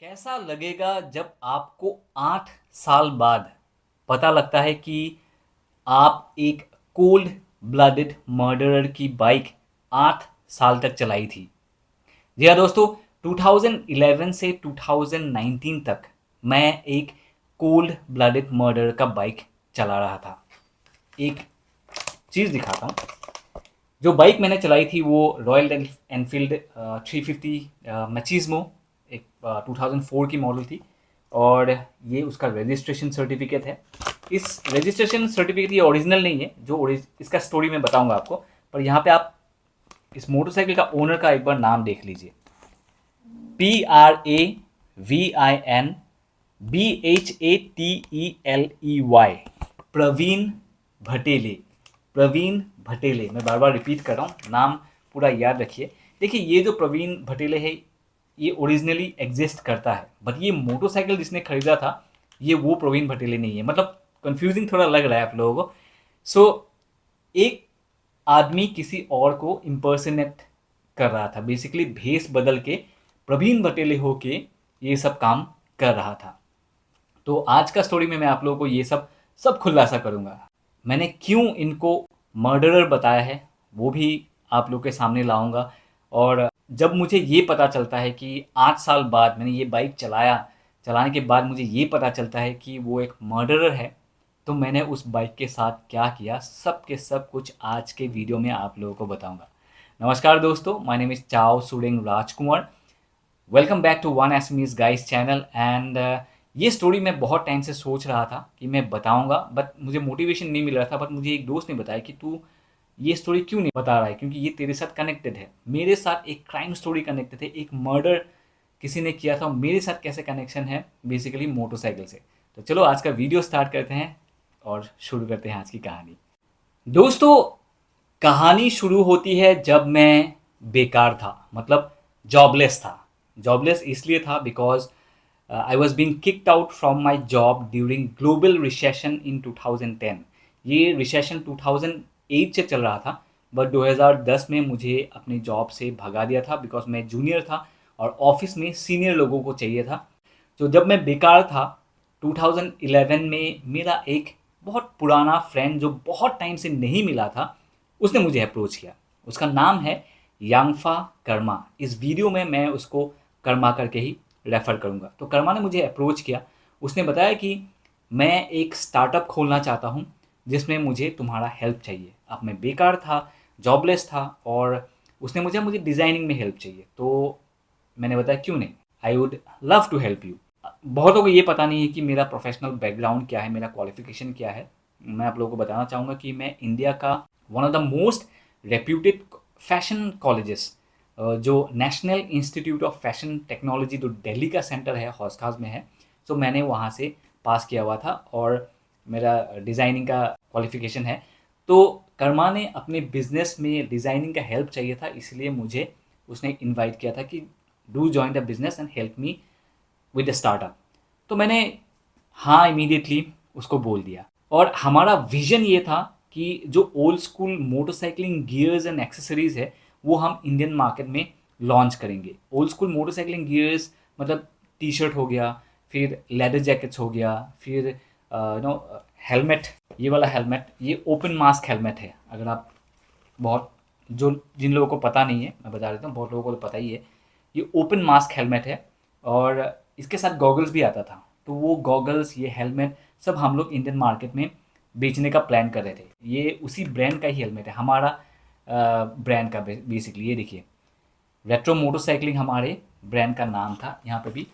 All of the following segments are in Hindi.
कैसा लगेगा जब आपको 8 साल बाद पता लगता है कि आप एक कोल्ड ब्लडेड मर्डरर की बाइक 8 साल तक चलाई थी। जी हाँ दोस्तों, 2011 से 2019 तक मैं एक कोल्ड ब्लडेड मर्डरर का बाइक चला रहा था। एक चीज़ दिखाता हूँ। जो बाइक मैंने चलाई थी वो रॉयल एनफील्ड 350 मैचिज्मो, एक 2004 की मॉडल थी। और ये उसका रजिस्ट्रेशन सर्टिफिकेट है। इस रजिस्ट्रेशन सर्टिफिकेट ये ओरिजिनल नहीं है, इसका स्टोरी मैं बताऊंगा आपको। पर यहाँ पे आप इस मोटरसाइकिल का ओनर का एक बार नाम देख लीजिए। PRAVIN प्रवीण भटेले। प्रवीण भटेले, मैं बार बार रिपीट कर रहा हूँ, नाम पूरा याद रखिए। देखिए, ये जो प्रवीण भटेले है ये ओरिजिनली एग्जिस्ट करता है, बट ये मोटरसाइकिल जिसने खरीदा था ये वो प्रवीण भटेले नहीं है। मतलब कंफ्यूजिंग थोड़ा लग रहा है आप लोगों को। सो एक आदमी किसी और को इम्पर्सनेट कर रहा था, बेसिकली भेस बदल के प्रवीण भटेले होके ये सब काम कर रहा था। तो आज का स्टोरी में मैं आप लोगों को ये सब खुलासा करूंगा। मैंने क्यों इनको मर्डरर बताया है वो भी आप लोग के सामने लाऊंगा। और जब मुझे ये पता चलता है कि 8 साल बाद मैंने ये बाइक चलाने के बाद मुझे ये पता चलता है कि वो एक मर्डरर है, तो मैंने उस बाइक के साथ क्या किया, सब के सब कुछ आज के वीडियो में आप लोगों को बताऊंगा। नमस्कार दोस्तों, my name is Chao Sudeng Rajkumar. Welcome back to one SME's guys channel. And ये स्टोरी मैं बहुत टाइम से सोच रहा था कि मैं बताऊंगा, बट मुझे मोटिवेशन नहीं मिल रहा था। बट मुझे एक दोस्त ने बताया कि तू ये स्टोरी क्यों नहीं बता रहा है, क्योंकि ये तेरे साथ कनेक्टेड है। मेरे साथ एक क्राइम स्टोरी कनेक्टेड है, एक मर्डर किसी ने किया था। मेरे साथ कैसे कनेक्शन है, बेसिकली मोटरसाइकिल से। तो चलो आज का वीडियो स्टार्ट करते हैं और शुरू करते हैं आज की कहानी। दोस्तों, कहानी शुरू होती है जब मैं बेकार था, मतलब जॉबलेस था। जॉबलेस इसलिए था because I was being kicked out from my job during global recession इन 2010। ये रिसेशन 2008 से चल रहा था, बट 2010 में मुझे अपनी जॉब से भगा दिया था बिकॉज मैं जूनियर था और ऑफिस में सीनियर लोगों को चाहिए था। तो जब मैं बेकार था 2011 में, मेरा एक बहुत पुराना फ्रेंड जो बहुत टाइम से नहीं मिला था, उसने मुझे अप्रोच किया। उसका नाम है यांगफा कर्मा। इस वीडियो में मैं उसको कर्मा करके ही रेफ़र करूँगा। तो कर्मा ने मुझे अप्रोच किया। उसने बताया कि मैं एक स्टार्टअप खोलना चाहता हूँ जिसमें मुझे तुम्हारा हेल्प चाहिए। अब मैं बेकार था, जॉबलेस था, और उसने मुझे डिज़ाइनिंग में हेल्प चाहिए। तो मैंने बताया क्यों नहीं, I would love to help you. बहुतों को ये पता नहीं है कि मेरा प्रोफेशनल बैकग्राउंड क्या है, मेरा क्वालिफिकेशन क्या है। मैं आप लोगों को बताना चाहूँगा कि मैं इंडिया का one of the most reputed fashion colleges, जो National Institute of Fashion Technology जो दिल्ली का सेंटर है, हौसखास में है, तो मैंने वहाँ से पास किया हुआ था और मेरा डिज़ाइनिंग का क्वालिफिकेशन है। तो कर्मा ने अपने बिजनेस में डिज़ाइनिंग का हेल्प चाहिए था, इसलिए मुझे उसने इनवाइट किया था कि do join the business and help me with the startup. तो मैंने हाँ इमीडिएटली उसको बोल दिया। और हमारा विजन ये था कि जो old school motorcycling gears and accessories है वो हम इंडियन मार्केट में लॉन्च करेंगे। ओल्ड स्कूल मोटरसाइकिलिंग गियर्स मतलब टी शर्ट हो गया, फिर लेदर जैकेट्स हो गया, फिर हेलमेट, ये वाला हेलमेट, ये ओपन मास्क हेलमेट है। अगर आप बहुत, जो जिन लोगों को पता नहीं है मैं बता देता हूँ, बहुत लोगों को तो पता ही है, ये ओपन मास्क हेलमेट है। और इसके साथ गॉगल्स भी आता था। तो वो गॉगल्स, ये हेलमेट सब हम लोग इंडियन मार्केट में बेचने का प्लान कर रहे थे। ये उसी ब्रांड का ही हेलमेट है, हमारा ब्रांड का बेसिकली। ये देखिए, रेट्रो मोटरसाइकिलिंग हमारे ब्रांड का नाम था। यहाँ पे भी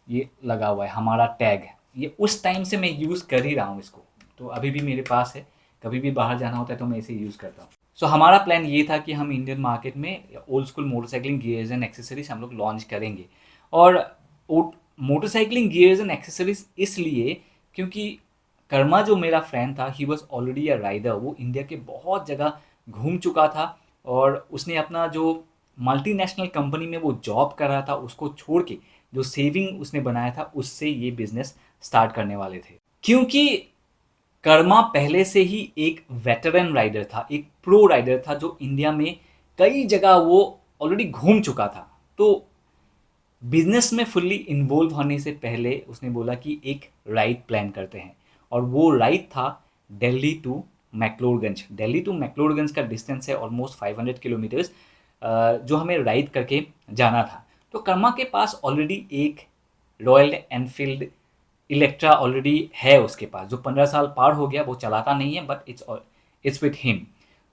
ये लगा हुआ है हमारा टैग। ये उस टाइम से मैं यूज़ कर ही रहा हूँ इसको, तो अभी भी मेरे पास है। कभी भी बाहर जाना होता है तो मैं इसे यूज़ करता हूँ। सो हमारा प्लान ये था कि हम इंडियन मार्केट में old school motorcycling gears and accessories हम लोग लॉन्च करेंगे। और मोटरसाइकिलिंग गियर्स एंड एक्सेसरीज इसलिए क्योंकि कर्मा जो मेरा फ्रेंड था, he was already a rider. वो इंडिया के बहुत जगह घूम चुका था और उसने अपना जो मल्टीनेशनल कंपनी में वो जॉब कर रहा था उसको छोड़ के जो सेविंग उसने बनाया था उससे ये बिजनेस स्टार्ट करने वाले थे। क्योंकि कर्मा पहले से ही एक वेटरन राइडर था, एक प्रो राइडर था, जो इंडिया में कई जगह वो ऑलरेडी घूम चुका था। तो बिजनेस में फुल्ली इन्वॉल्व होने से पहले उसने बोला कि एक राइड प्लान करते हैं, और वो राइड था दिल्ली टू मैक्लोडगंज। दिल्ली टू मैक्लोडगंज का डिस्टेंस है ऑलमोस्ट 500 किलोमीटर्स, जो हमें राइड करके जाना था। तो कर्मा के पास ऑलरेडी एक रॉयल एनफील्ड इलेक्ट्रा ऑलरेडी है उसके पास, जो 15 साल पार हो गया, वो चलाता नहीं है, बट इट्स विथ हिम।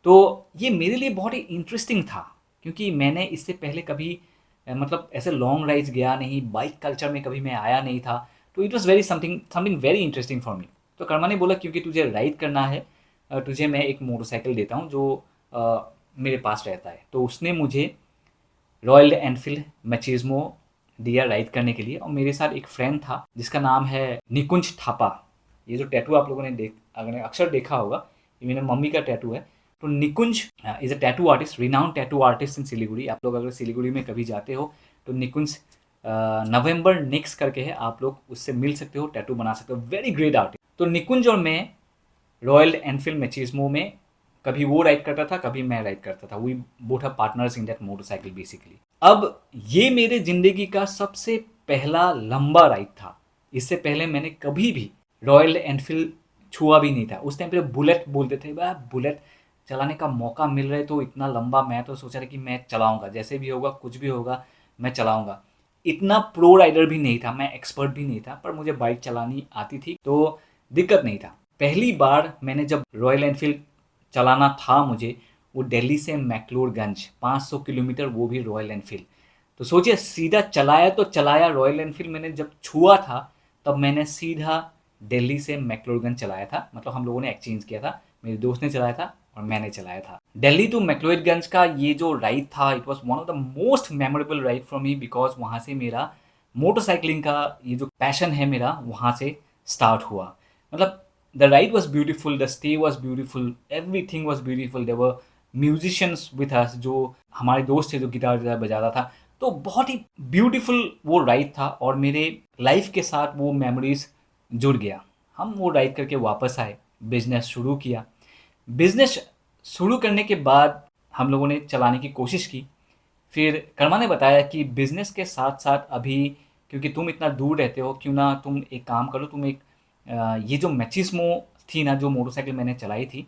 तो ये मेरे लिए बहुत ही इंटरेस्टिंग था, क्योंकि मैंने इससे पहले कभी मतलब ऐसे लॉन्ग राइड्स गया नहीं, बाइक कल्चर में कभी मैं आया नहीं था। तो it was very something very interesting for me. तो कर्मा ने बोला क्योंकि तुझे राइड करना है, तुझे मैं एक मोटरसाइकिल देता हूँ जो मेरे पास रहता है। तो उसने मुझे रॉयल एनफील्ड मैचिज्मो दिया राइड करने के लिए। और मेरे साथ एक फ्रेंड था जिसका नाम है निकुंज थापा। ये जो टैटू आप लोगों ने अक्सर देखा होगा, ये मेरे मम्मी का टैटू है। तो Nikunj is a tattoo artist, renowned tattoo artist in Siliguri. आप लोग अगर सिलीगुड़ी में कभी जाते हो तो निकुंज नवंबर नेक्स्ट करके है, आप लोग उससे मिल सकते हो, टैटू बना सकते हो, वेरी ग्रेट आर्टिस्ट। तो निकुंज और मैं रॉयल एनफील्ड मैचिज्मो में कभी वो राइड करता था, कभी मैं राइड करता था। We both are partners in that motorcycle basically. अब ये मेरे जिंदगी का सबसे पहला लंबा राइड था। इससे पहले मैंने कभी भी रॉयल एनफील्ड छुआ भी नहीं था। उस टाइम पे बुलेट बोलते थे, भाई बुलेट चलाने का मौका मिल रहा है तो इतना लंबा, मैं तो सोचा था कि मैं चलाऊंगा, जैसे भी होगा कुछ भी होगा मैं चलाऊंगा। इतना प्रो राइडर भी नहीं था, मैं एक्सपर्ट भी नहीं था, पर मुझे बाइक चलानी आती थी तो दिक्कत नहीं था। पहली बार मैंने जब रॉयल एनफील्ड चलाना था मुझे, वो दिल्ली से मैक्लोडगंज 500 किलोमीटर, वो भी रॉयल एनफील्ड। तो सोचिए, सीधा चलाया तो चलाया रॉयल एनफील्ड। मैंने जब छुआ था तब मैंने सीधा दिल्ली से मैक्लोडगंज चलाया था, मतलब हम लोगों ने एक्सचेंज किया था, मेरे दोस्त ने चलाया था और मैंने चलाया था। दिल्ली टू मैक्लोडगंज का ये जो राइड था, it was one of the most memorable ride for me, because वहाँ से मेरा मोटरसाइकिलिंग का ये जो पैशन है मेरा, वहाँ से स्टार्ट हुआ। मतलब the ride was beautiful, the stay was beautiful, everything was beautiful. There were musicians with us, जो हमारे दोस्त थे जो गिटार बजाता था। तो बहुत ही ब्यूटीफुल वो राइड था और मेरे लाइफ के साथ वो मेमोरीज जुड़ गया। हम वो राइड करके वापस आए, बिजनेस शुरू किया। बिजनेस शुरू करने के बाद हम लोगों ने चलाने की कोशिश की। फिर कर्मा ने बताया कि बिजनेस के साथ साथ अभी, क्योंकि तुम इतना दूर रहते हो, क्यों ना तुम एक काम करो, तुम एक ये जो मैचिज्मो थी ना, जो मोटरसाइकिल मैंने चलाई थी,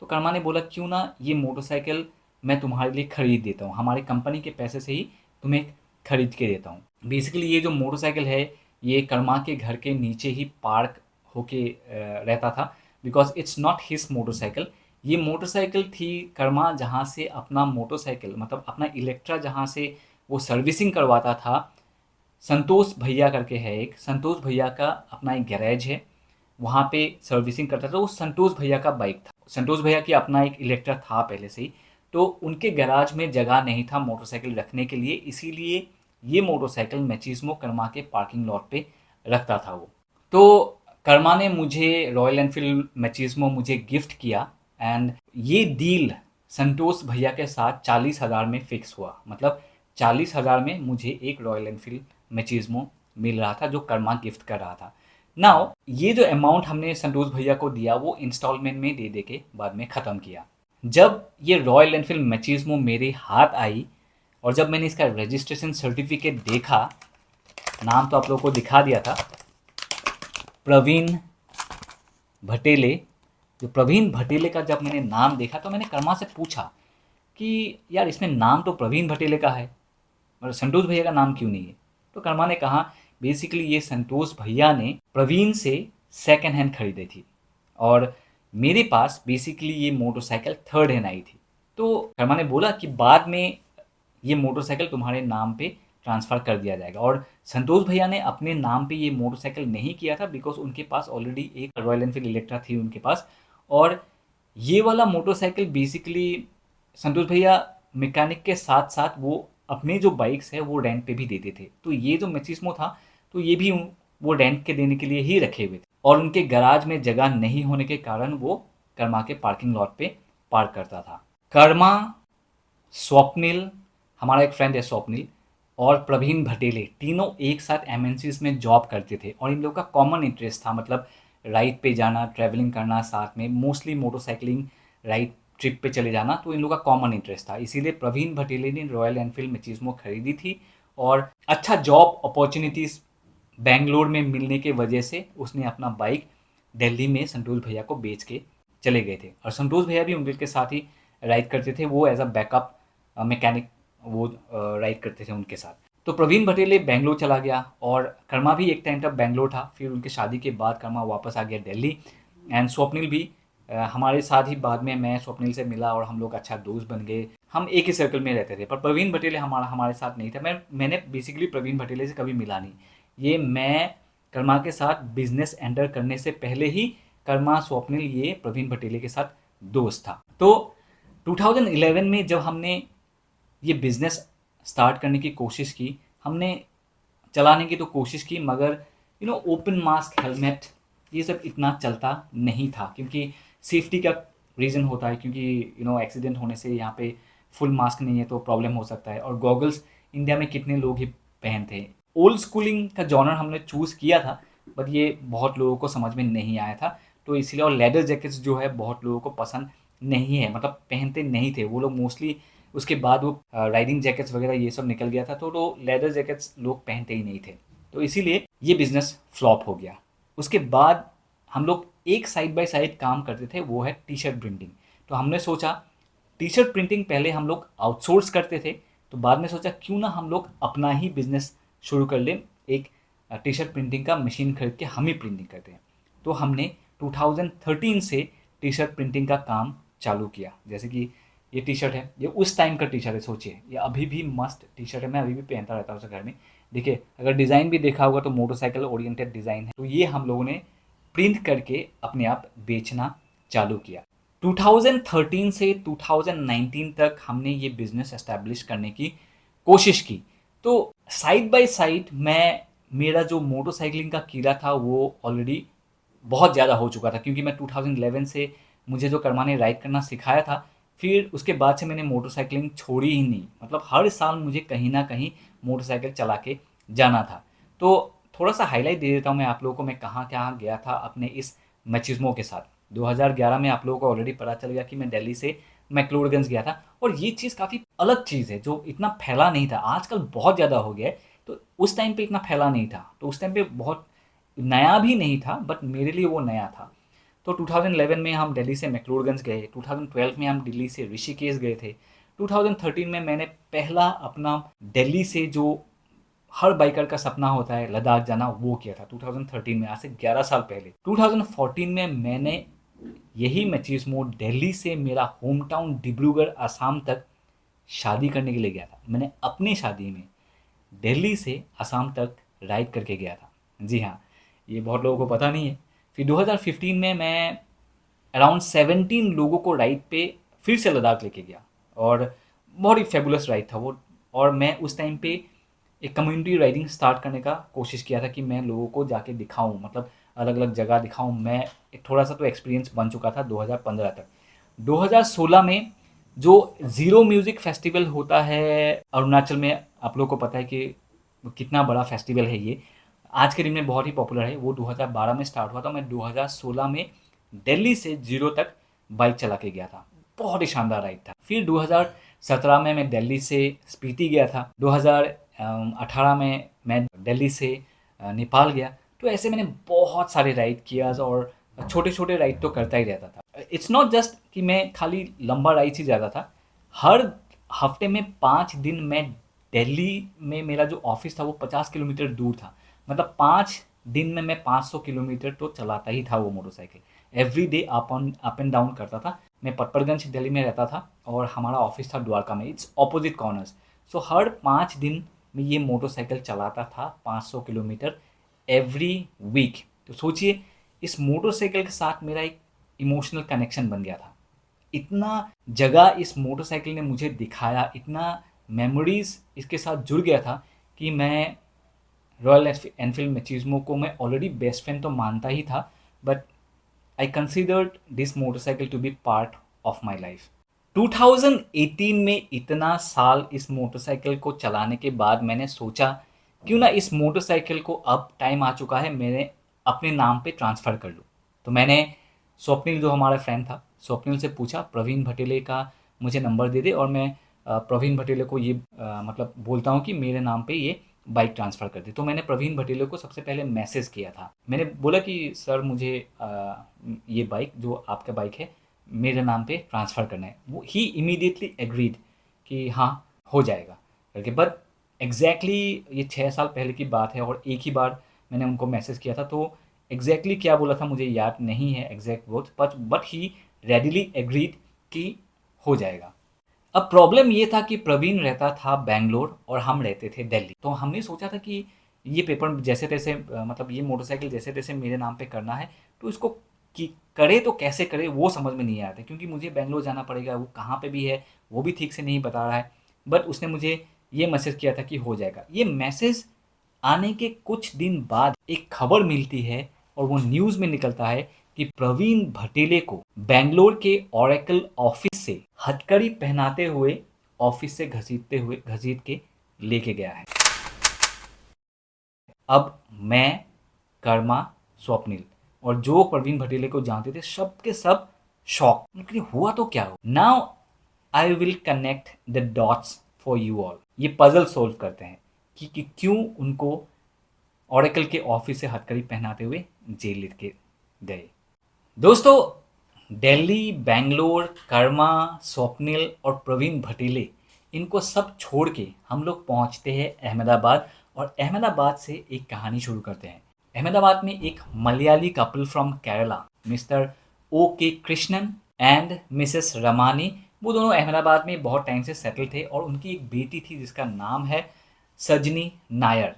तो कर्मा ने बोला क्यों ना ये मोटरसाइकिल मैं तुम्हारे लिए ख़रीद देता हूँ, हमारी कंपनी के पैसे से ही तुम्हें खरीद के देता हूँ। बेसिकली ये जो मोटरसाइकिल है ये कर्मा के घर के नीचे ही पार्क होके रहता था, because it's not his motorcycle. ये मोटरसाइकिल थी कर्मा जहाँ से अपना मोटरसाइकिल, मतलब अपना इलेक्ट्रा जहाँ से वो सर्विसिंग करवाता था। संतोष भैया करके है एक, संतोष भैया का अपना एक गैरेज है, वहाँ पे सर्विसिंग करता था। वो संतोष भैया का बाइक था, संतोष भैया की अपना एक इलेक्ट्रा था पहले से ही, तो उनके गैराज में जगह नहीं था मोटरसाइकिल रखने के लिए, इसीलिए ये मोटरसाइकिल मैचिज्मो कर्मा के पार्किंग लॉट पे रखता था वो। तो कर्मा ने मुझे रॉयल एनफील्ड मैचिज्मो मुझे गिफ्ट किया, एंड ये डील संतोष भैया के साथ 40,000 में फिक्स हुआ। मतलब 40,000 में मुझे एक रॉयल एनफील्ड मैचिज्मो मिल रहा था जो कर्मा गिफ्ट कर रहा था। नाउ ये जो अमाउंट हमने संतोष भैया को दिया वो इंस्टॉलमेंट में दे दे के बाद में ख़त्म किया। जब ये रॉयल एनफील्ड मैचिज्मो मेरे हाथ आई और जब मैंने इसका रजिस्ट्रेशन सर्टिफिकेट देखा, नाम तो आप लोगों को दिखा दिया था, प्रवीण भटेले। जो प्रवीण भटेले का जब मैंने नाम देखा तो मैंने कर्मा से पूछा कि यार इसमें नाम तो प्रवीण भटेले का है और संतोष भैया का नाम क्यों नहीं है। तो कर्मा ने कहा बेसिकली ये संतोष भैया ने प्रवीण से सेकेंड हैंड खरीदी थी और मेरे पास बेसिकली ये मोटरसाइकिल थर्ड हैंड आई थी। तो कर्मा ने बोला कि बाद में ये मोटरसाइकिल तुम्हारे नाम पे ट्रांसफ़र कर दिया जाएगा। और संतोष भैया ने अपने नाम पे ये मोटरसाइकिल नहीं किया था, बिकॉज उनके पास ऑलरेडी एक रॉयल एनफील्ड इलेक्ट्रा थी उनके पास, और ये वाला मोटरसाइकिल बेसिकली संतोष भैया मैकेनिक के साथ साथ वो अपने जो बाइक्स है वो रेंट पे भी देते थे। तो ये जो मैचिज्मो था तो ये भी वो रेंट के देने के लिए ही रखे हुए थे, और उनके गराज में जगह नहीं होने के कारण वो कर्मा के पार्किंग लॉट पे पार्क करता था। कर्मा, स्वप्निल, हमारा एक फ्रेंड है स्वप्निल, और प्रवीण भटेले, तीनों एक साथ एमएनसीज में जॉब करते थे और इन लोगों का कॉमन इंटरेस्ट था, मतलब राइड पे जाना, ट्रैवलिंग करना साथ में, मोस्टली मोटरसाइकिलिंग, राइड ट्रिप पे चले जाना, तो इन लोगों का कॉमन इंटरेस्ट था। इसीलिए प्रवीण भटेले ने रॉयल एनफील्ड मैचिज्मो खरीदी थी और अच्छा जॉब अपॉर्चुनिटीज़ बेंगलोर में मिलने के वजह से उसने अपना बाइक दिल्ली में संतोष भैया को बेच के चले गए थे। और संतोष भैया भी उनके साथ ही राइड करते थे, वो एज अ बैकअप मैकेनिक वो राइड करते थे उनके साथ। तो प्रवीण भटेले बेंगलोर चला गया और कर्मा भी एक टाइम तक बेंगलोर था। फिर उनकी शादी के बाद कर्मा वापस आ गया दिल्ली एंड स्वप्निल भी हमारे साथ ही बाद में मैं स्वप्निल से मिला और हम लोग अच्छा दोस्त बन गए। हम एक ही सर्कल में रहते थे, पर प्रवीण भटेले हमारे साथ नहीं था। मैंने बेसिकली प्रवीण भटेले से कभी मिला नहीं। ये मैं कर्मा के साथ बिजनेस एंटर करने से पहले ही कर्मा स्वप्निल ये प्रवीण भटेले के साथ दोस्त था। तो 2011 में जब हमने ये बिज़नेस स्टार्ट करने की कोशिश की, हमने चलाने की तो कोशिश की, मगर ओपन मास्क हेलमेट ये सब इतना चलता नहीं था, क्योंकि सेफ्टी का रीज़न होता है, क्योंकि एक्सीडेंट होने से यहाँ पे फुल मास्क नहीं है तो प्रॉब्लम हो सकता है। और गॉगल्स इंडिया में कितने लोग ही पहनते हैं। ओल्ड स्कूलिंग का जॉनर हमने चूज़ किया था, बट ये बहुत लोगों को समझ में नहीं आया था, तो इसलिए। और लेदर जैकेट्स जो है बहुत लोगों को पसंद नहीं है, मतलब पहनते नहीं थे वो लोग मोस्टली। उसके बाद वो राइडिंग जैकेट्स वगैरह ये सब निकल गया था, तो लेदर जैकेट्स लोग पहनते ही नहीं थे, तो इसीलिए ये बिज़नेस फ्लॉप हो गया। उसके बाद हम लोग एक साइड बाय साइड काम करते थे, वो है टी शर्ट प्रिंटिंग। तो हमने सोचा टी शर्ट प्रिंटिंग पहले हम लोग आउटसोर्स करते थे, तो बाद में सोचा क्यों ना हम लोग अपना ही बिजनेस शुरू कर लें, एक टी शर्ट प्रिंटिंग का मशीन खरीद के हम ही प्रिंटिंग करते हैं। तो हमने 2013 से टी शर्ट प्रिंटिंग का काम चालू किया। जैसे कि ये टी शर्ट है, ये उस टाइम का टी शर्ट है, सोचिए ये अभी भी मस्त टी शर्ट है, मैं अभी भी पहनता रहता हूँ उसे घर में। देखिए अगर डिज़ाइन भी देखा होगा तो मोटरसाइकिल ओरिएंटेड डिज़ाइन है। तो ये हम लोगों ने प्रिंट करके अपने आप बेचना चालू किया। 2013 से 2019 तक हमने ये बिज़नेस एस्टैब्लिश करने की कोशिश की। तो साइड बाय साइड मेरा जो मोटरसाइकिलिंग का कीड़ा था वो ऑलरेडी बहुत ज़्यादा हो चुका था, क्योंकि मैं 2011 से मुझे जो कर्मा ने राइड करना सिखाया था, फिर उसके बाद से मैंने मोटरसाइकिलिंग छोड़ी ही नहीं। मतलब हर साल मुझे कहीं ना कहीं मोटरसाइकिल चला के जाना था। तो थोड़ा सा हाईलाइट दे देता हूँ मैं आप लोगों को, मैं कहाँ कहाँ गया था अपने इस मैचिज्मो के साथ। 2011 में आप लोगों को ऑलरेडी पता चल गया कि मैं दिल्ली से मैक्लोडगंज गया था, और ये चीज़ काफ़ी अलग चीज़ है जो इतना फैला नहीं था। आजकल बहुत ज़्यादा हो गया है, तो उस टाइम पे इतना फैला नहीं था, तो उस टाइम पे बहुत नया भी नहीं था, बट मेरे लिए वो नया था। तो 2011 में हम दिल्ली से मैक्लोडगंज गए, 2012 में हम दिल्ली से ऋषिकेश गए थे, 2013 में मैंने पहला अपना दिल्ली से जो हर बाइकर का सपना होता है लद्दाख जाना, वो किया था 2013 में, आज से 11 साल पहले। 2014 में मैंने यही मैचिज्मो दिल्ली से मेरा होम टाउन डिब्रूगढ़ असम तक शादी करने के लिए गया था। मैंने अपनी शादी में दिल्ली से असम तक राइड करके गया था। जी हाँ, ये बहुत लोगों को पता नहीं है। फिर 2015 में मैं अराउंड 17 लोगों को राइड पे फिर से लद्दाख लेके गया, और बहुत ही फेबुलस राइड था वो। और मैं उस टाइम पे एक कम्युनिटी राइडिंग स्टार्ट करने का कोशिश किया था कि मैं लोगों को जाके दिखाऊं, मतलब अलग अलग जगह दिखाऊं। मैं एक थोड़ा सा तो एक्सपीरियंस बन चुका था 2015 तक। 2016 में जो ज़ीरो म्यूज़िक फेस्टिवल होता है अरुणाचल में, आप लोगों को पता है कि कितना बड़ा फेस्टिवल है ये, आज के दिन में बहुत ही पॉपुलर है। वो 2012 में स्टार्ट हुआ था। मैं 2016 में दिल्ली से जीरो तक बाइक चला के गया था, बहुत ही शानदार राइड था। फिर 2017 में मैं दिल्ली से स्पीति गया था, 2018 में मैं दिल्ली से नेपाल गया। तो ऐसे मैंने बहुत सारे राइड किया, और छोटे छोटे राइड तो करता ही रहता था। इट्स नॉट जस्ट कि मैं खाली लंबा राइड ही जाता था, हर हफ्ते में 5 दिन मैं दिल्ली में, मेरा जो ऑफिस था वो 50 किलोमीटर दूर था, मतलब 5 दिन में मैं 500 किलोमीटर तो चलाता ही था वो motorcycle. Every day up and down करता था। मैं पटपरगंज दिल्ली में रहता था और हमारा ऑफिस था द्वारका में, इट्स ऑपोजिट कॉर्नर्स। सो हर 5 दिन में ये मोटरसाइकिल चलाता था 500 किलोमीटर एवरी वीक। तो सोचिए इस मोटरसाइकिल के साथ मेरा एक इमोशनल कनेक्शन बन गया था। इतना जगह इस मोटरसाइकिल ने मुझे दिखाया, इतना मेमोरीज इसके साथ जुड़ गया था कि मैं रॉयल एनफील्ड मैचिज्मो को मैं ऑलरेडी बेस्ट फ्रेंड तो मानता ही था, but I considered this motorcycle to be part of my life. 2018 में इतना साल इस मोटरसाइकिल को चलाने के बाद मैंने सोचा क्यों ना इस मोटरसाइकिल को अब टाइम आ चुका है मैंने अपने नाम पे ट्रांसफ़र कर लूँ। तो मैंने स्वप्निल जो हमारा फ्रेंड था, स्वप्निल से पूछा प्रवीण भटेले का मुझे नंबर दे दे और मैं प्रवीण भटेले को ये मतलब बोलता हूँ कि मेरे नाम पे ये बाइक ट्रांसफ़र कर दे। तो मैंने प्रवीण भटेले को सबसे पहले मैसेज किया था। मैंने बोला कि सर मुझे ये बाइक जो आपका बाइक है मेरे नाम पे ट्रांसफ़र करना है। वो ही इमीडिएटली एग्रीड कि हाँ हो जाएगा करके। बट एग्जैक्टली ये 6 साल पहले की बात है और एक ही बार मैंने उनको मैसेज किया था। तो एग्जैक्टली क्या बोला था मुझे याद नहीं है exact words, but he readily agreed कि हो जाएगा। अब प्रॉब्लम ये था कि प्रवीण रहता था बैंगलोर और हम रहते थे दिल्ली। तो हमने सोचा था कि ये पेपर जैसे तैसे मतलब ये मोटरसाइकिल जैसे तैसे मेरे नाम पे करना है, तो इसको कि करे तो कैसे करे वो समझ में नहीं आया था, क्योंकि मुझे बैंगलोर जाना पड़ेगा, वो कहाँ पे भी है वो भी ठीक से नहीं बता रहा है। बट उसने मुझे ये मैसेज किया था कि हो जाएगा। ये मैसेज आने के कुछ दिन बाद एक खबर मिलती है और वो न्यूज़ में निकलता है कि प्रवीण भटेले को बैंगलोर के ओरेकल ऑफिस से हथकड़ी पहनाते हुए ऑफिस से घसीट के लेके गया है। अब मैं, कर्मा, स्वप्निल और जो प्रवीण भटेले को जानते थे सब के सब शॉक, लेकिन हुआ तो क्या हो। Now I will connect the dots for you all. ये पजल सोल्व करते हैं कि क्यों उनको ओरेकल के ऑफिस से हथकड़ी पहनाते हुए जेल लेके गए। दोस्तों, दिल्ली, बैंगलोर, कर्मा, स्वप्निल और प्रवीण भटेले, इनको सब छोड़ के हम लोग पहुंचते हैं अहमदाबाद और अहमदाबाद से एक कहानी शुरू करते हैं। अहमदाबाद में एक Malayali couple from Kerala, mister O K Krishnan and Mrs Ramani, वो दोनों अहमदाबाद में बहुत टाइम से सेटल थे और उनकी एक बेटी थी जिसका नाम है सजनी नायर।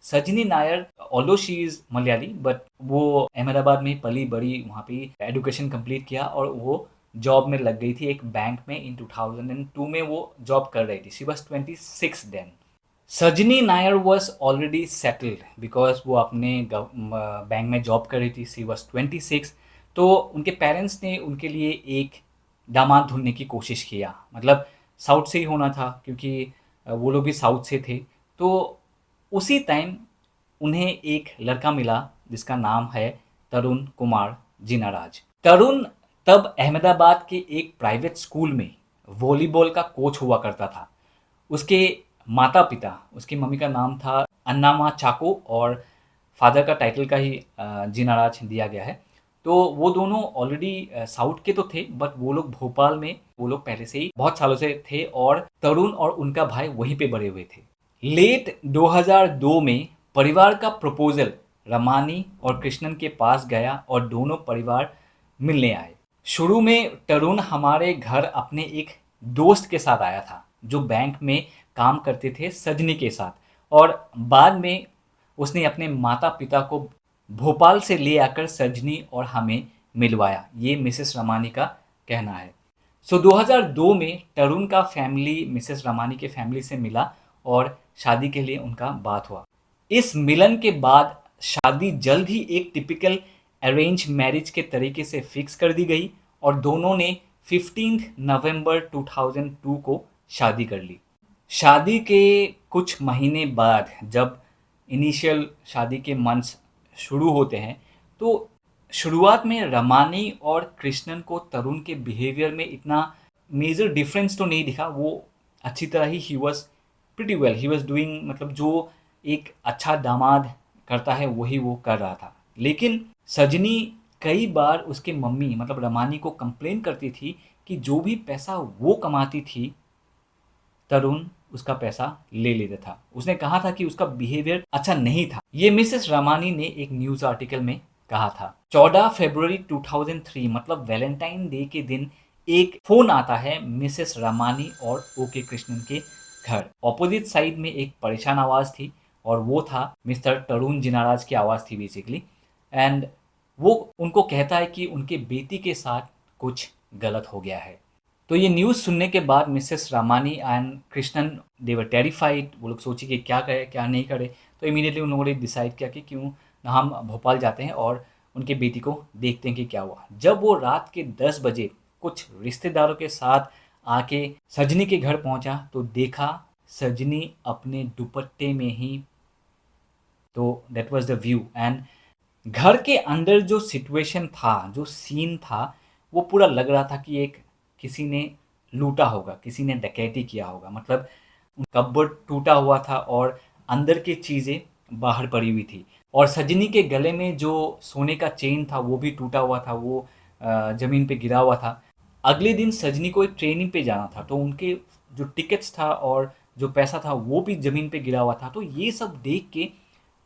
सजनी Nair, although she is Malayali, but वो अहमदाबाद में पली बड़ी, वहाँ पे एजुकेशन कंप्लीट किया और वो जॉब में लग गई थी एक बैंक में। इन 2002 में वो जॉब कर रही थी। She was 26 then. Sajni Nair was already settled because वो अपने बैंक में जॉब कर रही थी। She was 26। तो उनके पेरेंट्स ने उनके लिए एक दामाद ढूंढने की कोशिश किया, मतलब साउथ से ही होना था क्योंकि वो लोग भी साउथ से थे। तो उसी टाइम उन्हें एक लड़का मिला जिसका नाम है तरुण कुमार जिनाराज। तरुण तब अहमदाबाद के एक प्राइवेट स्कूल में वॉलीबॉल का कोच हुआ करता था। उसके माता पिता, उसकी मम्मी का नाम था अन्नामा चाको और फादर का टाइटल का ही जिनाराज दिया गया है। तो वो दोनों ऑलरेडी साउथ के तो थे, बट वो लोग भोपाल में, वो लोग पहले से ही बहुत सालों से थे और तरुण और उनका भाई वहीं पे बड़े हुए थे। लेट 2002 में परिवार का प्रपोजल रमानी और कृष्णन के पास गया और दोनों परिवार मिलने आए। शुरू में तरुण हमारे घर अपने एक दोस्त के साथ आया था जो बैंक में काम करते थे सजनी के साथ, और बाद में उसने अपने माता पिता को भोपाल से ले आकर सजनी और हमें मिलवाया। ये मिसेस रमानी का कहना है। सो 2002 में तरुण का फैमिली मिसेस रमानी के फैमिली से मिला और शादी के लिए उनका बात हुआ। इस मिलन के बाद शादी जल्द ही एक टिपिकल अरेंज मैरिज के तरीके से फिक्स कर दी गई और दोनों ने 15 नवंबर 2002 को शादी कर ली। शादी के कुछ महीने बाद जब इनिशियल शादी के मंथ्स शुरू होते हैं, तो शुरुआत में रमानी और कृष्णन को तरुण के बिहेवियर में इतना मेजर डिफरेंस तो नहीं दिखा। वो अच्छी तरह he was pretty well, he was doing, मतलब जो एक अच्छा दामाद करता है वही वो कर रहा था। लेकिन सजनी कई बार उसके मम्मी मतलब रमानी को कंप्लेन करती थी कि जो भी पैसा वो कमाती थी तरुण उसका पैसा ले लेता था। उसने कहा था कि उसका बिहेवियर अच्छा नहीं था। ये मिसेस रमानी ने एक न्यूज़ आर्टिकल में कहा था। 14 फरवरी 2003 मतलब वैलेंटाइन डे के दिन एक फोन आता है मिसेस रमानी और ओके कृष्णन के घर। ऑपोजिट साइड में एक परेशान आवाज़ थी और वो था मिस्टर तरुण जिनाराज की आवाज़ थी बेसिकली। एंड वो उनको कहता है कि उनके बेटी के साथ कुछ गलत हो गया है। तो ये न्यूज़ सुनने के बाद Mrs Ramani and Krishnan they were terrified. वो लोग सोचे कि क्या करें क्या नहीं करें। तो इमीडिएटली उन लोगों ने डिसाइड किया कि क्यों ना हम भोपाल जाते हैं और उनके बेटी को देखते हैं कि क्या हुआ। जब वो रात के 10 बजे कुछ रिश्तेदारों के साथ आके सजनी के घर पहुंचा तो देखा सजनी अपने दुपट्टे में ही। तो that was the view. And घर के अंदर जो सिचुएशन था, जो सीन था, वो पूरा लग रहा था कि एक किसी ने लूटा होगा, किसी ने डकैती किया होगा। मतलब कपबोर्ड टूटा हुआ था और अंदर की चीज़ें बाहर पड़ी हुई थी, और सजनी के गले में जो सोने का चेन था वो भी टूटा हुआ था, वो ज़मीन पे गिरा हुआ था। अगले दिन सजनी को एक ट्रेनिंग पे जाना था, तो उनके जो टिकट्स था और जो पैसा था वो भी ज़मीन पे गिरा हुआ था। तो ये सब देख के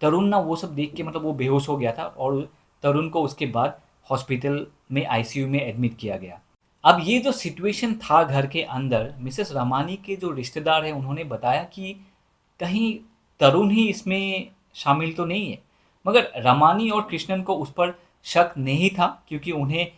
तरुण ना, वो सब देख के मतलब वो बेहोश हो गया था, और तरुण को उसके बाद हॉस्पिटल में आईसीयू में एडमिट किया गया। अब ये जो सिचुएशन था घर के अंदर, मिसेस रामानी के जो रिश्तेदार हैं उन्होंने बताया कि कहीं तरुण ही इसमें शामिल तो नहीं है। मगर रामानी और कृष्णन को उस पर शक नहीं था, क्योंकि उन्हें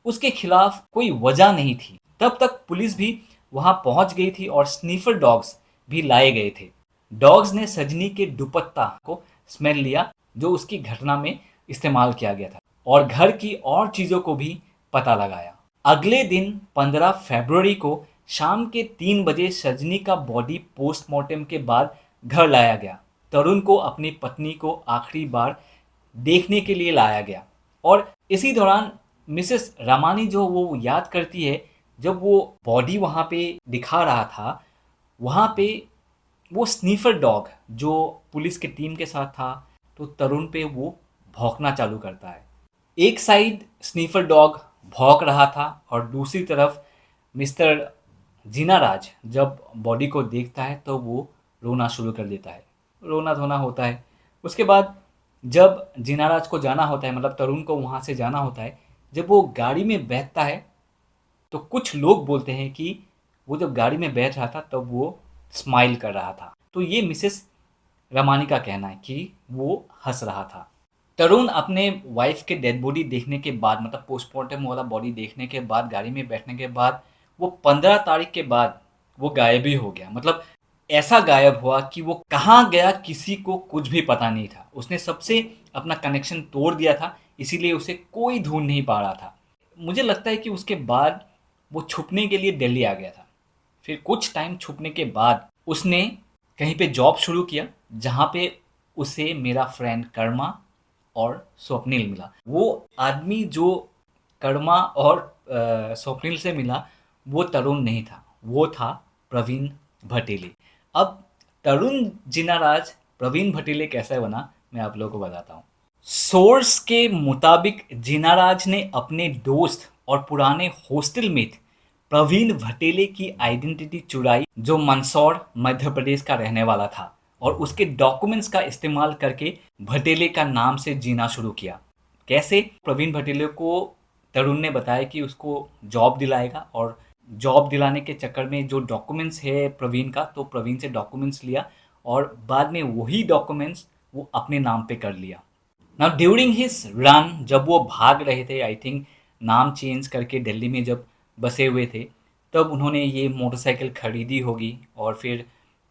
उसके खिलाफ कोई वजह नहीं थी। तब तक पुलिस भी वहां पहुंच गई थी और स्नीफर डॉग्स भी लाए गए थे। डॉग्स ने सजनी के दुपट्टा को स्मेल लिया, जो उसकी घटना में इस्तेमाल किया गया था, और घर की और चीजों को भी पता लगाया। अगले दिन 15 फरवरी को शाम के 3 बजे सजनी का बॉडी पोस्टमार्टम के बाद घर लाया गया। तरुण को अपनी पत्नी को आखिरी बार देखने के लिए लाया गया, और इसी दौरान मिसेस रामानी जो वो याद करती है, जब वो बॉडी वहाँ पे दिखा रहा था, वहाँ पे वो स्नीफर डॉग जो पुलिस के टीम के साथ था, तो तरुण पे वो भौंकना चालू करता है। एक साइड स्नीफर डॉग भौंक रहा था, और दूसरी तरफ मिस्टर जीनाराज जब बॉडी को देखता है तो वो रोना शुरू कर देता है। रोना धोना होता है। उसके बाद जब जीनाराज को जाना होता है, मतलब तरुण को वहाँ से जाना होता है, जब वो गाड़ी में बैठता है तो कुछ लोग बोलते हैं कि वो जब गाड़ी में बैठ रहा था तब वो स्माइल कर रहा था। तो ये मिसेस रमानी का कहना है कि वो हंस रहा था। तरुण अपने वाइफ के डेड बॉडी देखने के बाद, मतलब पोस्टमार्टम वाला बॉडी देखने के बाद, गाड़ी में बैठने के बाद, वो 15 तारीख के बाद वो गायब ही हो गया। मतलब ऐसा गायब हुआ कि वो कहाँ गया किसी को कुछ भी पता नहीं था। उसने सबसे अपना कनेक्शन तोड़ दिया था, इसीलिए उसे कोई ढूंढ नहीं पा रहा था। मुझे लगता है कि उसके बाद वो छुपने के लिए दिल्ली आ गया था। फिर कुछ टाइम छुपने के बाद उसने कहीं पे जॉब शुरू किया, जहाँ पे उसे मेरा फ्रेंड कर्मा और स्वप्निल मिला। वो आदमी जो कर्मा और स्वप्निल से मिला, वो तरुण नहीं था, वो था प्रवीण भटेले। अब तरुण जिनाराज प्रवीण भटेले कैसे बना, मैं आप लोगों को बताता हूँ। सोर्स के मुताबिक जिनाराज ने अपने दोस्त और पुराने हॉस्टल मेट प्रवीण भटेले की आइडेंटिटी चुराई, जो मंदसौर मध्य प्रदेश का रहने वाला था, और उसके डॉक्यूमेंट्स का इस्तेमाल करके भटेले का नाम से जीना शुरू किया। कैसे? प्रवीण भटेले को तरुण ने बताया कि उसको जॉब दिलाएगा, और जॉब दिलाने के चक्कर में जो डॉक्यूमेंट्स है प्रवीण का, तो प्रवीण से डॉक्यूमेंट्स लिया, और बाद में वही डॉक्यूमेंट्स वो अपने नाम पे कर लिया। नाउ ड्यूरिंग हिज रन, जब वो भाग रहे थे, आई थिंक नाम चेंज करके दिल्ली में जब बसे हुए थे, तब उन्होंने ये मोटरसाइकिल खरीदी होगी, और फिर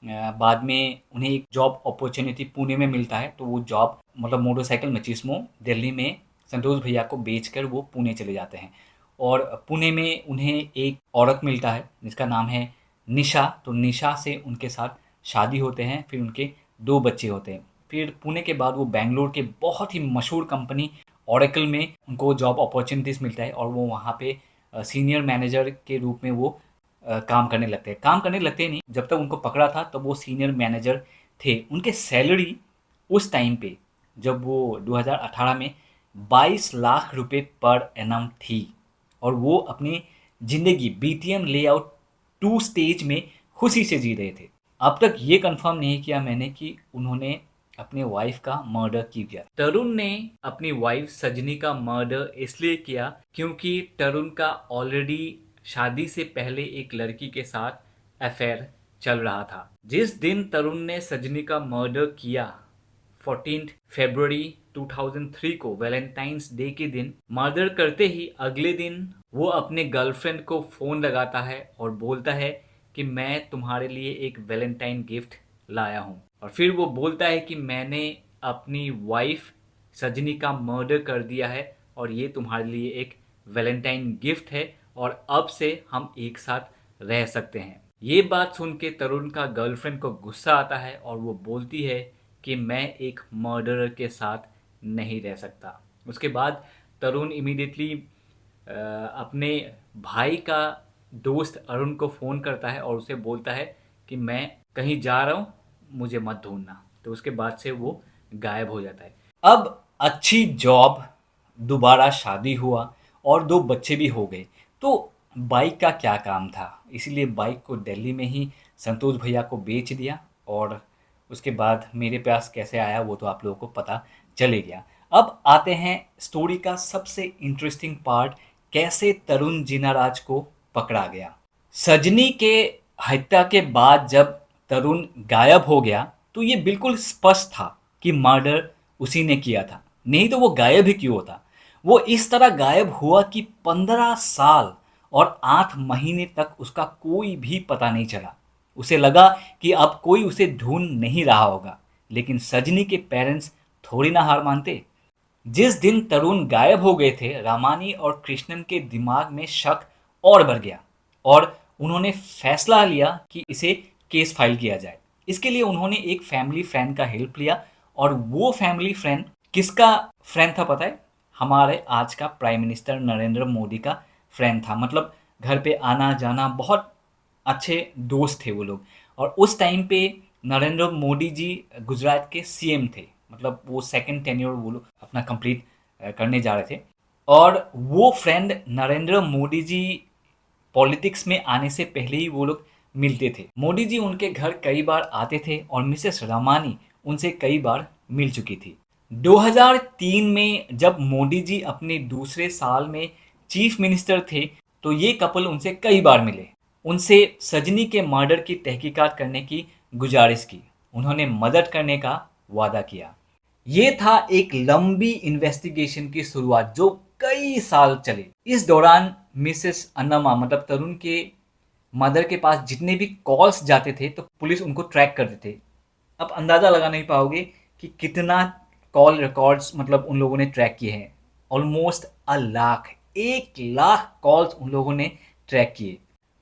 बाद में उन्हें एक जॉब अपॉर्चुनिटी पुणे में मिलता है, तो वो जॉब मतलब मोटरसाइकिल मचिस्मो दिल्ली में संतोष भैया को बेचकर वो पुणे चले जाते हैं। और पुणे में उन्हें एक औरत मिलता है जिसका नाम है निशा, तो निशा से उनके साथ शादी होते हैं, फिर उनके 2 बच्चे होते हैं। फिर पुणे के बाद वो बेंगलोर के बहुत ही मशहूर कंपनी ओरेकल में उनको जॉब अपॉर्चुनिटीज़ मिलता है, और वो वहाँ पे सीनियर मैनेजर के रूप में वो काम करने लगते हैं। काम करने लगते नहीं, जब तक उनको पकड़ा था तब वो सीनियर मैनेजर थे। उनके सैलरी उस टाइम पे, जब वो 2018 में 22 लाख रुपए पर एनम थी, और वो अपनी ज़िंदगी बीटीएम लेआउट 2 स्टेज में खुशी से जी रहे थे। अब तक ये कंफर्म नहीं किया मैंने कि उन्होंने अपने वाइफ का मर्डर क्यों किया। तरुण ने अपनी वाइफ सजनी का मर्डर इसलिए किया क्योंकि तरुण का ऑलरेडी शादी से पहले एक लड़की के साथ अफेयर चल रहा था। जिस दिन तरुण ने सजनी का मर्डर किया, 14 फरवरी 2003 को, वैलेंटाइंस डे के दिन, मर्डर करते ही अगले दिन वो अपने गर्लफ्रेंड को फ़ोन लगाता है और बोलता है कि मैं तुम्हारे लिए एक वैलेंटाइन गिफ्ट लाया हूँ। और फिर वो बोलता है कि मैंने अपनी वाइफ सजनी का मर्डर कर दिया है, और ये तुम्हारे लिए एक वैलेंटाइन गिफ्ट है, और अब से हम एक साथ रह सकते हैं। ये बात सुन के तरुण का गर्लफ्रेंड को गुस्सा आता है, और वो बोलती है कि मैं एक मर्डरर के साथ नहीं रह सकता। उसके बाद तरुण इमीडिएटली अपने भाई का दोस्त अरुण को फ़ोन करता है और उसे बोलता है कि मैं कहीं जा रहा हूँ, मुझे मत ढूंढना। तो उसके बाद से वो गायब हो जाता है। अब अच्छी जॉब, दोबारा शादी हुआ और 2 बच्चे भी हो गए। तो बाइक का क्या काम था, इसीलिए बाइक को दिल्ली में ही संतोष भैया को बेच दिया और उसके बाद मेरे पास कैसे आया वो तो आप लोगों को पता चल ही गया। अब आते हैं स्टोरी का सबसे इंटरेस्टिंग पार्ट, कैसे तरुण जीनाराज को पकड़ा गया। सजनी के हत्या के बाद जब तरुण गायब हो गया तो ये बिल्कुल स्पष्ट था कि मर्डर उसी ने किया था, नहीं तो वो गायब ही क्यों होता। वो इस तरह गायब हुआ कि 15 साल और 8 महीने तक उसका कोई भी पता नहीं चला। उसे लगा कि अब कोई उसे ढूंढ नहीं रहा होगा, लेकिन सजनी के पेरेंट्स थोड़ी ना हार मानते। जिस दिन तरुण गायब हो गए थे, रामानी और कृष्णन के दिमाग में शक और बढ़ गया और उन्होंने फैसला लिया कि इसे केस फाइल किया जाए। इसके लिए उन्होंने एक फैमिली फ्रेंड का हेल्प लिया और वो फैमिली फ्रेंड किसका फ्रेंड था पता है? हमारे आज का प्राइम मिनिस्टर नरेंद्र मोदी का फ्रेंड था। मतलब घर पे आना जाना, बहुत अच्छे दोस्त थे वो लोग। और उस टाइम पे नरेंद्र मोदी जी गुजरात के सीएम थे। मतलब वो सेकंड टेन्योर वो लोग अपना कंप्लीट करने जा रहे थे। और वो फ्रेंड नरेंद्र मोदी जी पॉलिटिक्स में आने से पहले ही वो लोग मिलते थे। मोदी जी उनके घर कई बार आते थे और मिसेस रामानी उनसे कई बार मिल चुकी थी। 2003 में जब मोदी जी अपने दूसरे साल में चीफ मिनिस्टर थे तो ये कपल उनसे कई बार मिले। उनसे सजनी के मर्डर की तहकीकात करने की गुजारिश की। उन्होंने मदद करने का वादा किया। ये था एक लंबी इन्वेस्टिगेशन की शुरुआत जो कई साल चले। इस दौरान मिसेस अन्नमा मतलब तरुण के मदर के पास जितने भी कॉल्स जाते थे तो पुलिस उनको ट्रैक करते थे। अब अंदाज़ा लगा नहीं पाओगे कि कितना कॉल रिकॉर्ड्स मतलब उन लोगों ने ट्रैक किए हैं। ऑलमोस्ट 1 लाख, 1 लाख कॉल्स उन लोगों ने ट्रैक किए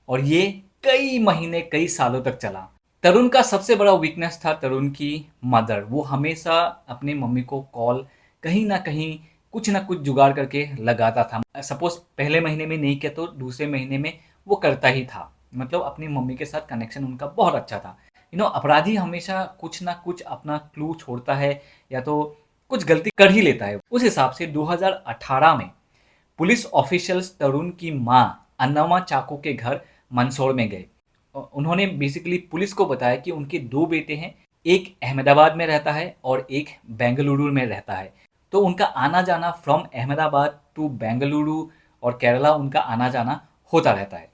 और ये कई महीने कई सालों तक चला। तरुण का सबसे बड़ा वीकनेस था तरुण की मदर। वो हमेशा अपने मम्मी को कॉल कहीं ना कहीं कुछ ना कुछ जुगाड़ करके लगाता था। सपोज पहले महीने में नहीं किया तो दूसरे महीने में वो करता ही था। मतलब अपनी मम्मी के साथ कनेक्शन उनका बहुत अच्छा था। अपराधी हमेशा कुछ ना कुछ अपना क्लू छोड़ता है या तो कुछ गलती कर ही लेता है। उस हिसाब से 2018 में पुलिस ऑफिशियल्स तरुण की मां अन्नमा चाको के घर मंदसौर में गए। उन्होंने बेसिकली पुलिस को बताया कि उनके 2 बेटे हैं, एक अहमदाबाद में रहता है और एक बेंगलुरु में रहता है। तो उनका आना जाना फ्रॉम अहमदाबाद टू बेंगलुरु और केरला उनका आना जाना होता रहता है।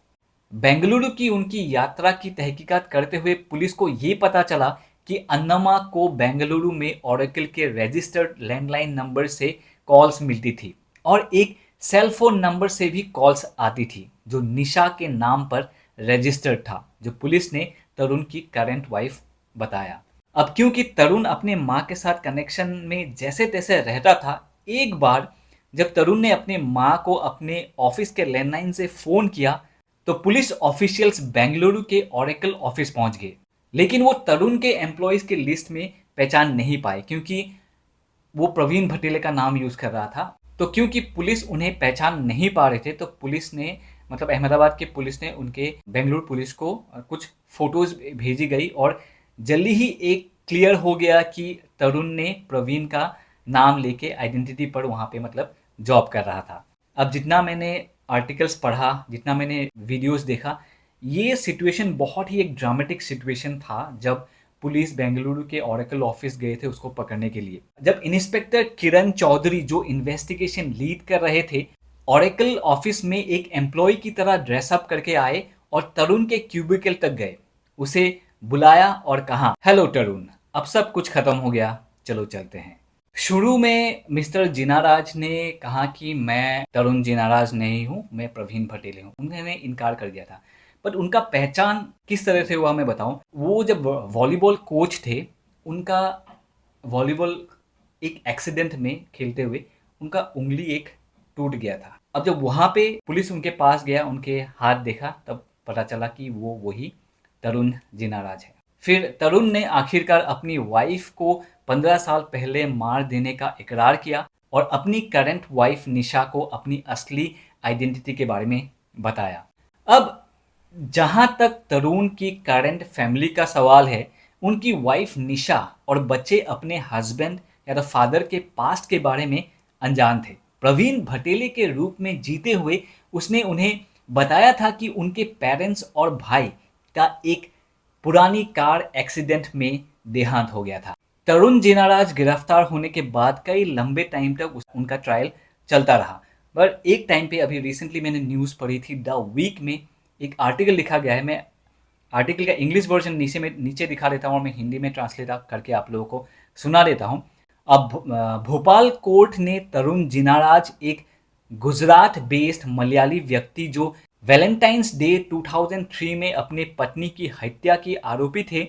बेंगलुरु की उनकी यात्रा की तहकीकात करते हुए पुलिस को ये पता चला कि अन्नमा को बेंगलुरु में ओरेकल के रजिस्टर्ड लैंडलाइन नंबर से कॉल्स मिलती थी और एक सेल फोन नंबर से भी कॉल्स आती थी जो निशा के नाम पर रजिस्टर्ड था, जो पुलिस ने तरुण की करंट वाइफ बताया। अब क्योंकि तरुण अपने माँ के साथ कनेक्शन में जैसे तैसे रहता था, एक बार जब तरुण ने अपने माँ को अपने ऑफिस के लैंडलाइन से फ़ोन किया तो पुलिस ऑफिशियल्स बेंगलुरु के ओरेकल ऑफिस पहुंच गए, लेकिन वो तरुण के एम्प्लॉयज के लिस्ट में पहचान नहीं पाए क्योंकि वो प्रवीण भटेले का नाम यूज कर रहा था। तो क्योंकि पुलिस उन्हें पहचान नहीं पा रहे थे तो पुलिस ने मतलब अहमदाबाद की पुलिस ने उनके बेंगलुरु पुलिस को कुछ फोटोज भेजी गई और जल्दी ही एक क्लियर हो गया कि तरुण ने प्रवीण का नाम लेके आइडेंटिटी पर वहाँ पे मतलब जॉब कर रहा था। अब जितना मैंने आर्टिकल्स पढ़ा, जितना मैंने वीडियोस देखा, ये सिचुएशन बहुत ही एक ड्रामेटिक सिचुएशन था जब पुलिस बेंगलुरु के ओरेकल ऑफिस गए थे उसको पकड़ने के लिए। जब इंस्पेक्टर किरण चौधरी जो इन्वेस्टिगेशन लीड कर रहे थे ओरेकल ऑफिस में एक एम्प्लॉय की तरह ड्रेसअप करके आए और तरुण के क्यूबिकल तक गए, उसे बुलाया और कहा, हेलो तरुण, अब सब कुछ खत्म हो गया, चलो चलते हैं। शुरू में मिस्टर जिनाराज ने कहा कि मैं तरुण जिनाराज नहीं हूँ, मैं प्रवीण भटेले हूँ। उन्होंने इनकार कर दिया था। बट उनका पहचान किस तरह से हुआ मैं बताऊं। वो जब वॉलीबॉल कोच थे, उनका वॉलीबॉल एक एक्सीडेंट में खेलते हुए उनका उंगली एक टूट गया था। अब जब वहाँ पे पुलिस उनके पास गया, उनके हाथ देखा, तब पता चला कि वो वही तरुण जिनाराज है। फिर तरुण ने आखिरकार अपनी वाइफ को 15 साल पहले मार देने का इकरार किया और अपनी करंट वाइफ निशा को अपनी असली आइडेंटिटी के बारे में बताया। अब जहां तक तरुण की करंट फैमिली का सवाल है, उनकी वाइफ निशा और बच्चे अपने हस्बैंड या तो फादर के पास्ट के बारे में अनजान थे। प्रवीण भटेले के रूप में जीते हुए उसने उन्हें बताया था कि उनके पेरेंट्स और भाई का एक पुरानी कार एक्सीडेंट में देहांत हो गया था। तरुण जेनाराज गिरफ्तार होने के बाद कई लंबे टाइम तक उनका ट्रायल चलता रहा। पर एक टाइम पे अभी रिसेंटली मैंने न्यूज़ पढ़ी थी, द वीक में एक आर्टिकल लिखा गया है। मैं आर्टिकल का इंग्लिश वर्जन नीचे दिखा देता हूँ और मैं हिंदी में ट्रांसलेट करके आप लोगों को सुना देता हूँ। अब भोपाल कोर्ट ने तरुण जिनाराज, एक गुजरात बेस्ड मलयाली व्यक्ति जो वैलेंटाइंस डे 2003 में अपनी पत्नी की हत्या के आरोपी थे,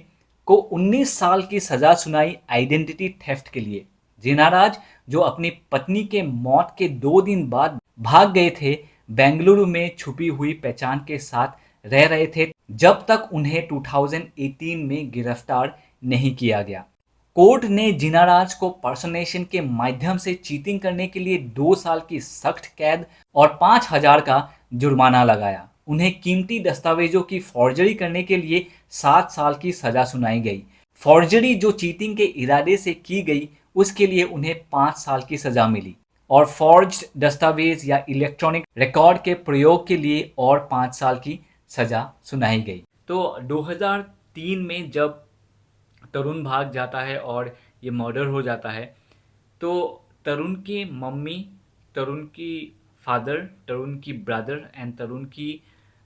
को 19 साल की सजा सुनाई आइडेंटिटी थेफ्ट के लिए। जिनाराज, जो अपनी पत्नी के मौत के 2 दिन बाद भाग गए थे, बेंगलुरु में छुपी हुई पहचान के साथ रह रहे थे जब तक उन्हें 2018 में गिरफ्तार नहीं किया गया। कोर्ट ने जिनाराज को पर्सनेशन के माध्यम से चीटिंग करने के लिए 2 साल की सख्त कैद और 5,000 का जुर्माना लगाया। उन्हें कीमती दस्तावेजों की फॉर्जरी करने के लिए 7 साल की सजा सुनाई गई। फॉर्जरी जो चीटिंग के इरादे से की गई, उसके लिए उन्हें 5 साल की सजा मिली और फॉर्ज्ड दस्तावेज या इलेक्ट्रॉनिक रिकॉर्ड के प्रयोग के लिए और 5 साल की सजा सुनाई गई। तो 2003 में जब तरुण भाग जाता है और ये मर्डर हो जाता है, तो तरुण की मम्मी, तरुण की फादर, तरुण की ब्रदर एंड तरुण की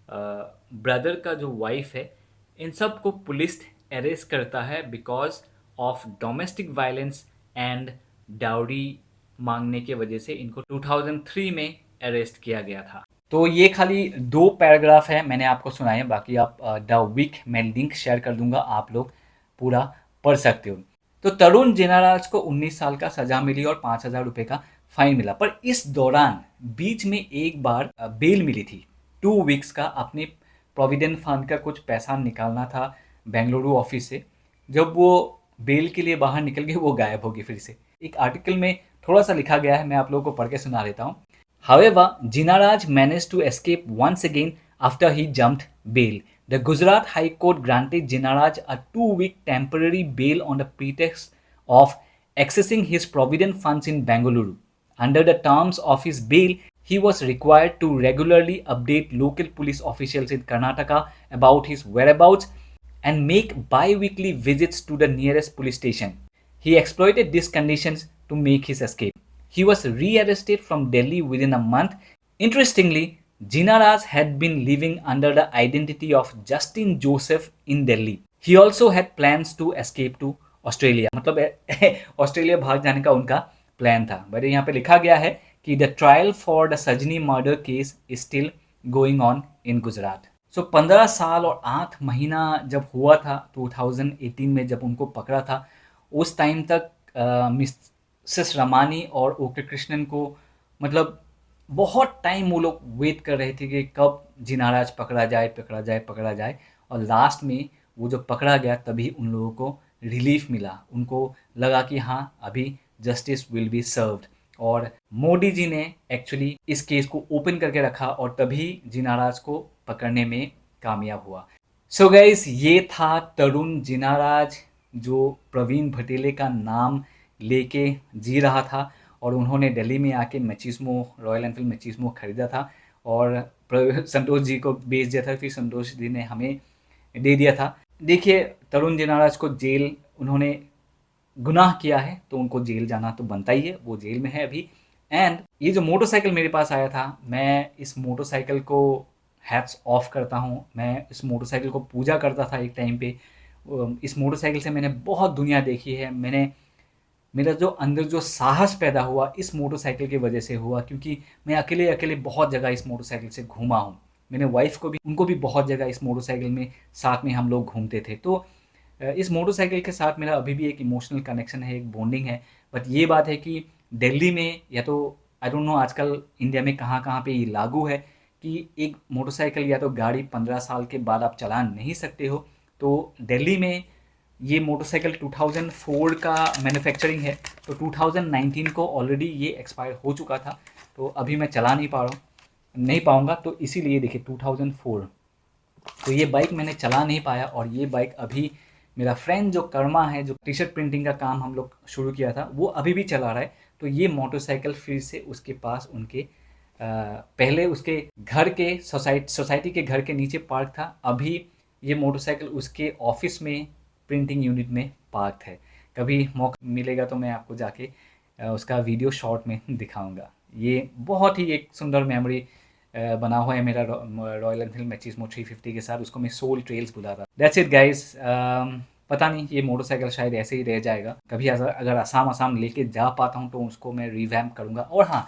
ब्रदर का जो वाइफ है, इन सब को पुलिस अरेस्ट करता है because of domestic violence and dowry मांगने के वजह से इनको 2003 में अरेस्ट किया गया था। तो ये खाली 2 पैराग्राफ है मैंने आपको सुनाए, बाकी आप द वीक मैं लिंक शेयर कर दूंगा, आप लोग पूरा पढ़ सकते हो। तो तरुण जेनाराज को 19 साल का सजा मिली और 5,000 रुपये का फाइन मिला। पर इस दौरान बीच में एक बार बेल मिली थी 2 वीक्स का। अपने प्रोविडेंट फंड का कुछ पैसा निकालना था बेंगलुरु ऑफिस से। जब वो बेल के लिए बाहर निकल गए, वो गायब हो गई फिर से। एक आर्टिकल में थोड़ा सा लिखा गया है, मैं आप लोगों को पढ़ के सुना देता हूँ। However, Jinaraj managed to escape once again after he jumped bail. The Gujarat High Court granted Jinaraj a 2-week temporary bail on the pretext of accessing his provident funds in Bengaluru. Under the terms of his bail, he was required to regularly update local police officials in Karnataka about his whereabouts and make bi-weekly visits to the nearest police station. He exploited these conditions to make his escape. He was re-arrested from Delhi within a month. Interestingly, Jinaraj had been living under the identity of Justin Joseph in Delhi. He also had plans to escape to Australia. मतलब ऑस्ट्रेलिया भाग जाने का उनका प्लान था। बट यहाँ पे लिखा गया है कि the trial for the Sajni murder case is still going on in Gujarat. So 15 साल और 8 महीना जब हुआ था 2018 में, जब उनको पकड़ा था, उस टाइम तक मिसेस रमानी और ओके कृष्णन को मतलब बहुत टाइम वो लोग वेट कर रहे थे कि कब जिनाराज पकड़ा जाए। और लास्ट में वो जब पकड़ा गया तभी उन लोगों को रिलीफ मिला। उनको लगा कि हाँ, अभी जस्टिस विल बी सर्व्ड। और मोदी जी ने एक्चुअली इस केस को ओपन करके रखा और तभी जिनाराज को पकड़ने में कामयाब हुआ। सो गाइस, ये था तरुण जिनाराज, जो प्रवीण भटेले का नाम लेके जी रहा था और उन्होंने दिल्ली में आके मैचिस्मो, रॉयल एनफील्ड मैचिस्मो खरीदा था और संतोष जी को बेच दिया था। फिर संतोष जी ने हमें दे दिया था। देखिए, तरुण जिनाराज को जेल, उन्होंने गुनाह किया है तो उनको जेल जाना तो बनता ही है, वो जेल में है अभी। एंड ये जो मोटरसाइकिल मेरे पास आया था, मैं इस मोटरसाइकिल को हैट्स ऑफ करता हूँ। मैं इस मोटरसाइकिल को पूजा करता था एक टाइम पे। इस मोटरसाइकिल से मैंने बहुत दुनिया देखी है। मेरा जो अंदर जो साहस पैदा हुआ इस मोटरसाइकिल की वजह से हुआ, क्योंकि मैं अकेले बहुत जगह इस मोटरसाइकिल से घूमा हूँ। मैंने वाइफ को भी, उनको भी बहुत जगह इस मोटरसाइकिल में साथ में हम लोग घूमते थे। तो इस मोटरसाइकिल के साथ मेरा अभी भी एक इमोशनल कनेक्शन है, एक बॉन्डिंग है। बट ये बात है कि दिल्ली में, या तो आई डोंट नो आजकल इंडिया में कहाँ कहाँ पे ये लागू है कि एक मोटरसाइकिल या तो गाड़ी 15 साल के बाद आप चला नहीं सकते हो। तो दिल्ली में ये मोटरसाइकिल 2004 का मैन्युफैक्चरिंग है, तो 2019 को ऑलरेडी ये एक्सपायर हो चुका था। तो अभी मैं चला नहीं पाऊँगा, तो इसीलिए देखिए 2004 तो ये बाइक मैंने चला नहीं पाया, और ये बाइक अभी मेरा फ्रेंड जो कर्मा है, जो टी शर्ट प्रिंटिंग का काम हम लोग शुरू किया था, वो अभी भी चला रहा है। तो ये मोटरसाइकिल फिर से उसके पास उनके पहले उसके घर के सोसाइटी के घर के नीचे पार्क था, अभी ये मोटरसाइकिल उसके ऑफिस में प्रिंटिंग यूनिट में पार्क है। कभी मौका मिलेगा तो मैं आपको जाके उसका वीडियो शॉर्ट में दिखाऊंगा। ये बहुत ही एक सुंदर मेमोरी बना हुआ है मेरा रॉयल एनफील्ड मैचिस्मो 350 के साथ। उसको मैं सोल ट्रेल्स बुलाता। That's it guys. पता नहीं ये मोटरसाइकिल शायद ऐसे ही रह जाएगा। कभी अगर आसाम लेके जा पाता हूँ तो उसको मैं रिवैम्प करूँगा। और हाँ,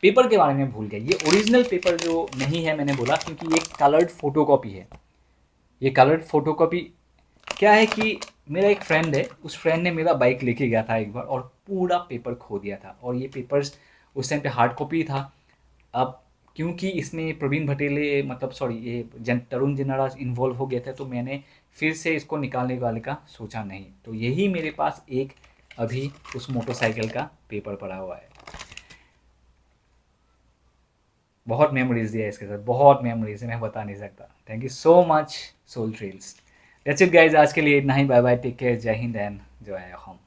पेपर के बारे में भूल गया, ये ओरिजिनल पेपर जो नहीं है मैंने बोला, क्योंकि ये कलर्ड फोटोकॉपी है। ये कलर्ड फोटोकॉपी क्या है कि मेरा एक फ्रेंड है, उस फ्रेंड ने मेरा बाइक लेके गया था एक बार और पूरा पेपर खो दिया था। और ये पेपर्स उस टाइम पे हार्ड कॉपी था। अब क्योंकि इसमें प्रवीण भटेले मतलब सॉरी ये तरुण जिनाराज इन्वॉल्व हो गया था, तो मैंने फिर से इसको निकालने वाले का सोचा नहीं। तो यही मेरे पास एक अभी उस मोटरसाइकिल का पेपर पड़ा हुआ है। बहुत मेमोरीज दिया है इसके साथ, बहुत मेमोरीज है, मैं बता नहीं सकता। Thank you so much soul trails. That's it guys, आज के लिए इतना ही। बाय बाय, टेक केयर, जय हिंद एंड जय होम।